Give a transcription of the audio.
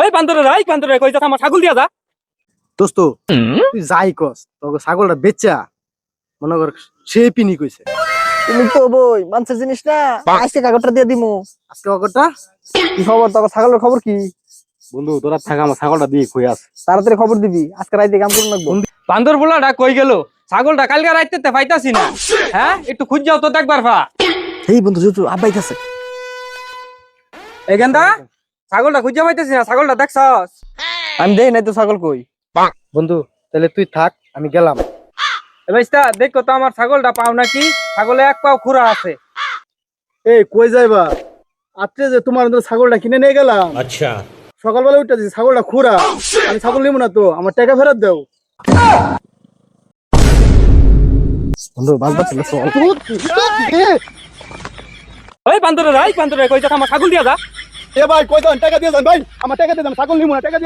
ওই বান্দরে কই যা আমার ছাগল দিয়া যা। দোস্ত তুই যাই কস তোকে ছাগলটা বেচা মনে কর সে পিনি কইছে। তুমি তো বই মানুষের জিনিস না, আজকে কাগজটা দিয়ে দিমু। আজকে অগরটা কি খবর? তোর ছাগলের খবর কি? বন্ধু তোরা থাকা আমার ছাগলটা দিয়ে কই আছে। তাড়াতাড়ি খবর দিবি, আজকে রাইতে কাম করুন লাগবো। বান্দর বুলাটা কই গেল? ছাগলটা কালকে রাইতে পাইতাছি না। হ্যাঁ একটু খুঁজ যাও তো দেখবার ভা। এই বন্ধু জুজু আব্বাই কাছে। এই গেন্দা ছাগলটা খুঁজে পাইতাছি না, ছাগলটা দেখছস? আমি দেই নাই তো ছাগল কই। বন্ধু তাহলে তুই থাক আমি গেলাম। এ ভাইস্তা দেখো তো আমার ছাগলটা পাও নাকি? ছাগলে এক পাও খুরা আছে। এই কই যাইবা? আজকে যে তোমার ছাগলটা কিনে নিয়ে গেলাম, আচ্ছা সকালবেলা উঠতেছি ছাগলটা খুরা, আমি ছাগল নিব না তো, আমার টাকা ফেরত দাও। বন্ধু বাজবা ছিল চল। ওই বান্দরে কই যা আমার ছাগল দিয়া যা। এ ভাই কই দেন টাকা দিয়ে দেন ভাই, আমার টাকা দিয়ে দেন, ছাগল নিব না, টাকা দিয়ে